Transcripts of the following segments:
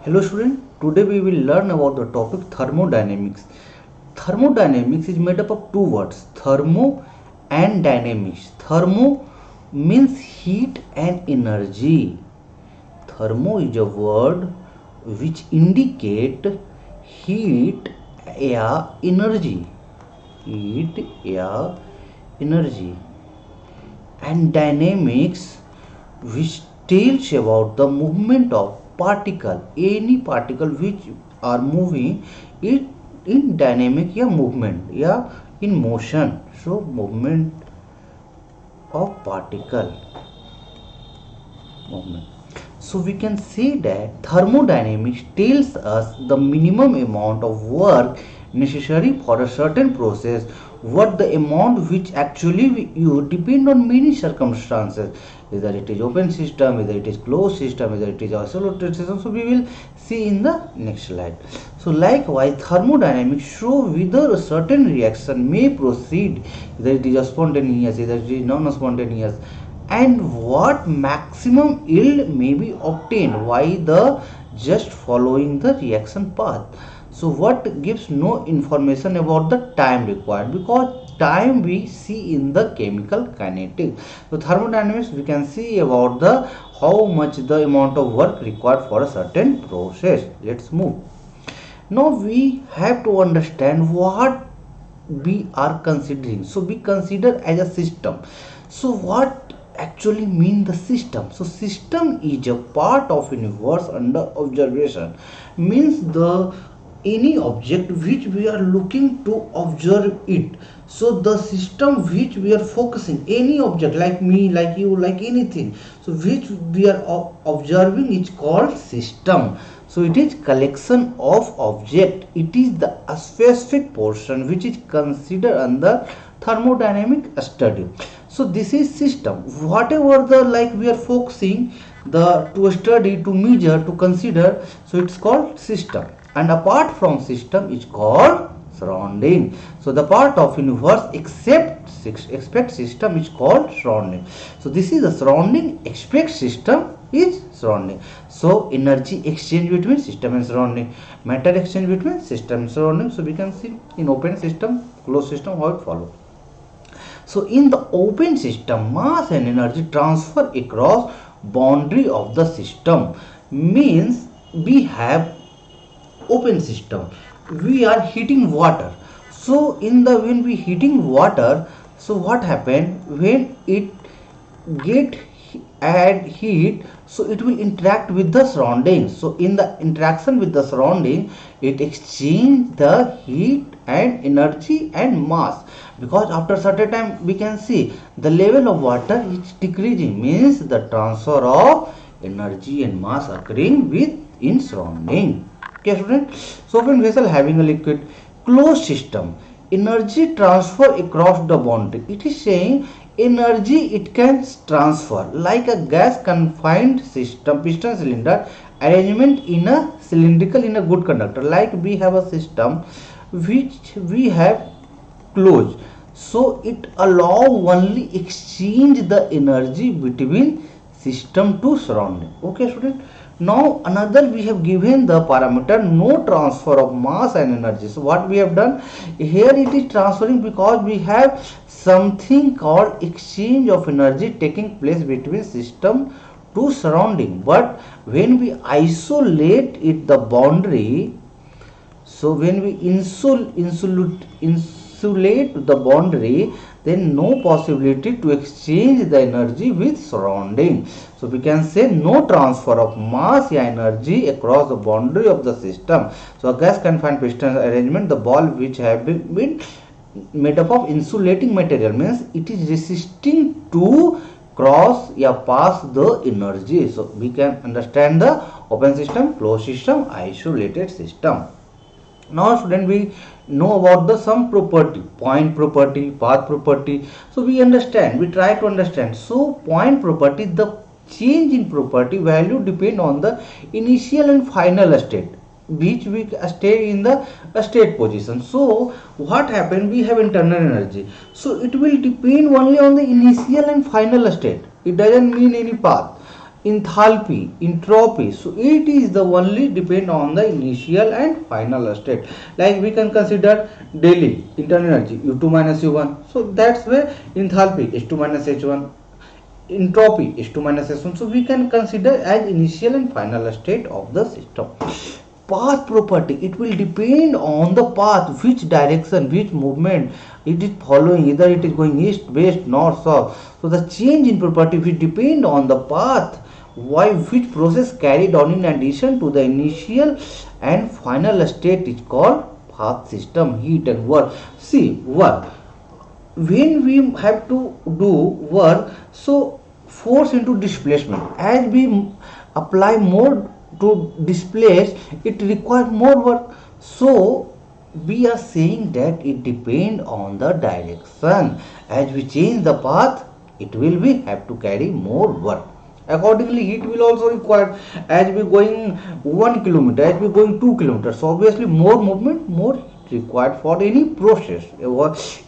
Hello student, today we will learn about the topic thermodynamics. Thermodynamics is made up of two words, thermo and dynamics. Thermo means heat and energy. Thermo is a word which indicate heat, air, energy. Heat, air, energy. And dynamics which tells about the movement of particle, any particle which are moving it in dynamic या movement या in motion. So movement of particle, movement. So we can say that thermodynamics tells us the minimum amount of work necessary for a certain process. What the amount which actually you depend on many circumstances, either it is open system, either it is closed system, either it is isolated system. So we will see in the next slide. So likewise, thermodynamics show whether a certain reaction may proceed, either it is a spontaneous, either it is non-spontaneous, and what maximum yield may be obtained by the just following the reaction path. So what gives no information about the time required, because time we see in the chemical kinetics. So thermodynamics we can see about the how much the amount of work required for a certain process. Let's move. Now we have to understand what we are considering. So we consider as a system. So what actually mean the system? So system is a part of universe under observation, means the any object which we are looking to observe it. So the system which we are focusing, any object like me, like you, like anything, so which we are observing is called system. So it is collection of object. It is the specific portion which is considered under thermodynamic study. So this is system. Whatever the like we are focusing the to study, to measure, to consider, so it's called system. And apart from system is called surrounding. So the part of universe except system is called surrounding. So this is the surrounding, except system is surrounding. So energy exchange between system and surrounding, matter exchange between system and surrounding. So we can see in open system, closed system, how it follows. So in the open system, mass and energy transfer across boundary of the system, means we have open system, we are heating water. So in the when we heating water, so what happened when it get add heat, so it will interact with the surroundings. So in the interaction with the surrounding, it exchange the heat and energy and mass, because after certain time we can see the level of water is decreasing, means the transfer of energy and mass occurring within surrounding. Okay student. So open vessel having a liquid, closed system, energy transfer across the boundary. It is saying energy it can transfer like a gas confined system, piston cylinder arrangement in a cylindrical in a good conductor. Like we have a system which we have closed, so it allow only exchange the energy between system to surrounding. Okay student. Now another we have given the parameter no transfer of mass and energy. So what we have done here, it is transferring because we have something called exchange of energy taking place between system to surrounding. But when we isolate it the boundary, so when we insulate the boundary, then no possibility to exchange the energy with surrounding. So we can say no transfer of mass or energy across the boundary of the system. So a gas confined piston arrangement, the ball which have been made up of insulating material, means it is resisting to cross or pass the energy. So we can understand the open system, closed system, isolated system. Now student, we know about the some property, point property, path property. So we understand, we try to understand. So point property, the change in property value depend on the initial and final state which we stay in the state position. So what happened, we have internal energy, so it will depend only on the initial and final state. It doesn't mean any path. enthalpy, entropy, so it is the only depend on the initial and final state. Like we can consider daily internal energy u2 minus u1, so that's where enthalpy h2 minus h1, entropy h2 minus s1, so we can consider as initial and final state of the system. Path property, it will depend on the path, which direction, which movement it is following, either it is going east, west, north, south. So the change in property will depend on the path, why which process carried on in addition to the initial and final state is called path system. Heat and work, see work, when we have to do work, so force into displacement, as we apply more to displace, it requires more work. So we are saying that it depend on the direction, as we change the path, it will be have to carry more work. Accordingly it will also require, as we going 1 kilometer, as we going 2 kilometers, so obviously more movement, more heat required for any process.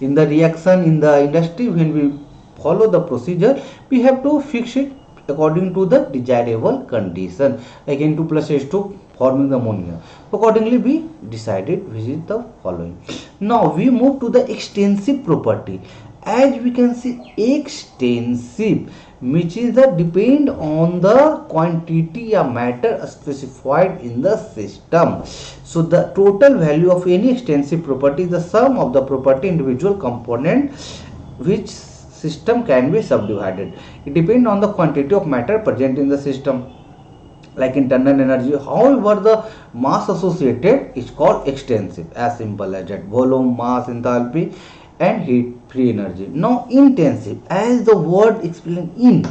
In the reaction in the industry, when we follow the procedure, we have to fix it according to the desirable condition, like N2 plus H2 forming the ammonia. Accordingly we decided which is the following. Now we move to the extensive property. As we can see, extensive, which is the depend on the quantity of matter specified in the system. So the total value of any extensive property is the sum of the property individual component which system can be subdivided. It depends on the quantity of matter present in the system, like internal energy. However, the mass associated is called extensive, as simple as that: volume, mass, enthalpy and heat free energy. Now intensive, as the word explain, in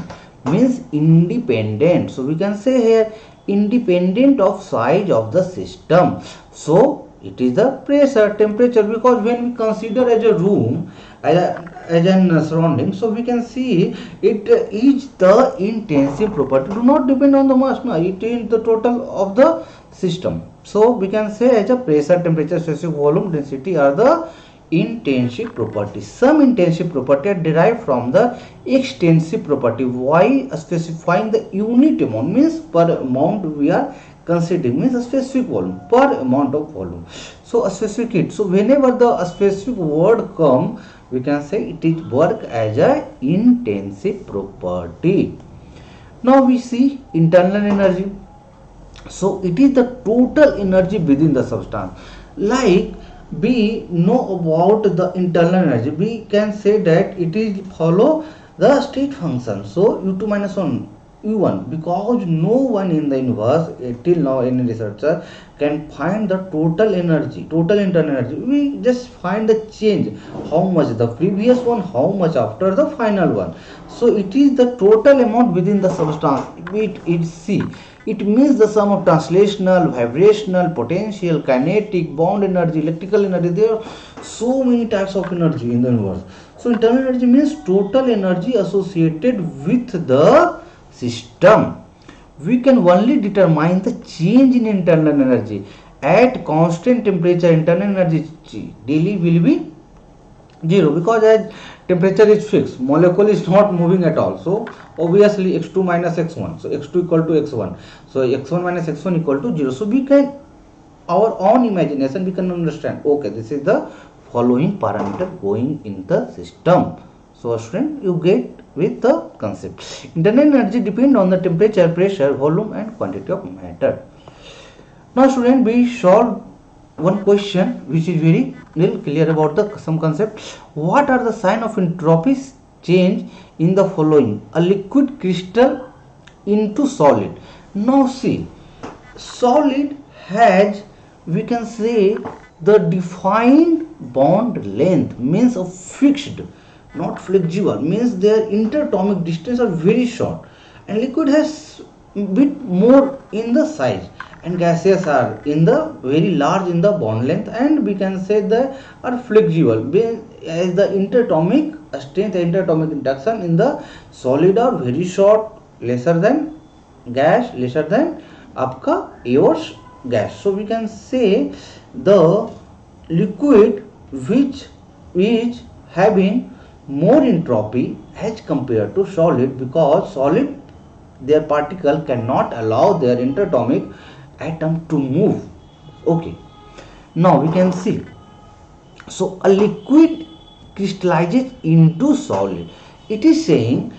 means independent, so we can say here independent of size of the system. So it is the pressure, temperature, because when we consider as a room, as an surrounding, so we can see it is the intensive property, do not depend on the mass, no, it is the total of the system. So we can say as a pressure, temperature, specific volume, density are the intensive property. Some intensive property are derived from the extensive property. Why specifying the unit amount, means per amount we are considering, means a specific volume, per amount of volume. So a specific heat, so whenever the specific word come, we can say it is work as a intensive property. Now we see internal energy, so it is the total energy within the substance. Like we know about the internal energy, we can say that it is follow the state function. So u2 minus 1 u1, because no one in the universe till now any researcher can find the total energy, total internal energy. We just find the change, how much the previous one, how much after the final one. So it is the total amount within the substance. It see, it means the sum of translational, vibrational, potential, kinetic, bound energy, electrical energy. There are so many types of energy in the universe. So internal energy means total energy associated with the system. We can only determine the change in internal energy at constant temperature. Internal energy daily will be 0, because as temperature is fixed, molecule is not moving at all. So obviously x2 minus x1, so x2 equal to x1, so x1 minus x1 equal to 0. So we can, our own imagination, we can understand, okay, this is the following parameter going in the system. So student, you get with the concept. Internal energy depend on the temperature, pressure, volume and quantity of matter. Now student, we solve one question which is very little clear about the some concept. What are the sign of entropy change in the following? A liquid crystal into solid. Now see, solid has, we can say, the defined bond length, means a fixed, not flexible, means their interatomic distance are very short, and liquid has bit more in the size, and gaseous are in the very large in the bond length, and we can say they are flexible, as the interatomic strength, interatomic induction in the solid are very short, lesser than gas, lesser than आपका air's gas. So we can say the liquid which is having more entropy as compared to solid, because solid their particle cannot allow their interatomic atom to move. Okay, now we can see, so a liquid crystallizes into solid. It is saying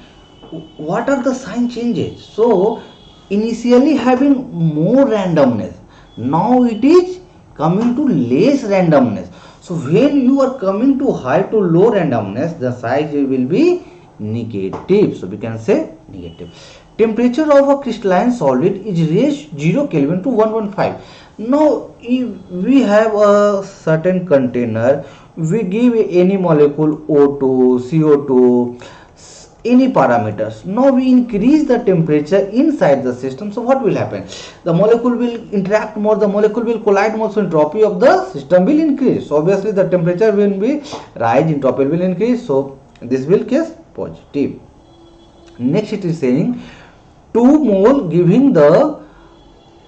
what are the sign changes. So initially having more randomness, now it is coming to less randomness. So when you are coming to high to low randomness, the size will be negative. So we can say negative. Temperature of a crystalline solid is raised 0 Kelvin to 115. Now if we have a certain container, we give any molecule O2, CO2, any parameters. Now we increase the temperature inside the system. So what will happen? The molecule will interact more, the molecule will collide more, so entropy of the system will increase. So obviously the temperature will be rise, entropy will increase. So this will case positive. Next it is saying 2 mole giving the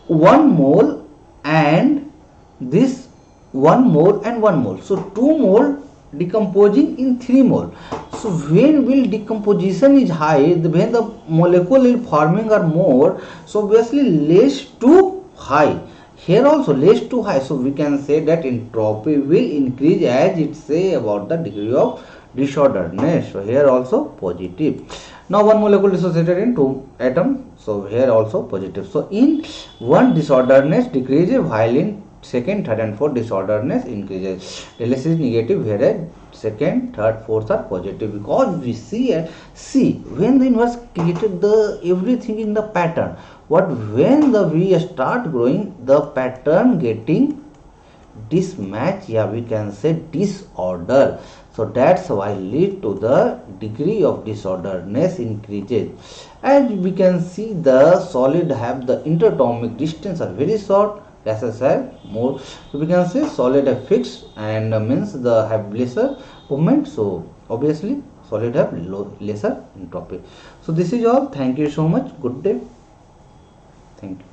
1 mole and this 1 mole and 1 mole. So 2 mole decomposing in 3 mole. So when will decomposition is high, when the molecule is forming are more, so obviously less to high. Here also less to high. So we can say that entropy will increase as it say about the degree of disorderedness. So here also positive. Now one molecule dissociated in 2 atoms. So here also positive. So in one disorderedness decreases while in second, third and fourth disorderedness increases. LS is negative, whereas second, third, fourth are positive, because we see when the universe created the everything in the pattern. What when the we start growing, the pattern getting mismatch, yeah, we can say disorder. So that's why lead to the degree of disorderedness increases. As we can see, the solid have the interatomic distance are very short, gases have more. So we can say solid have fixed and means the have lesser movement. So obviously solid have lesser entropy. So this is all. Thank you so much. Good day. Thank you.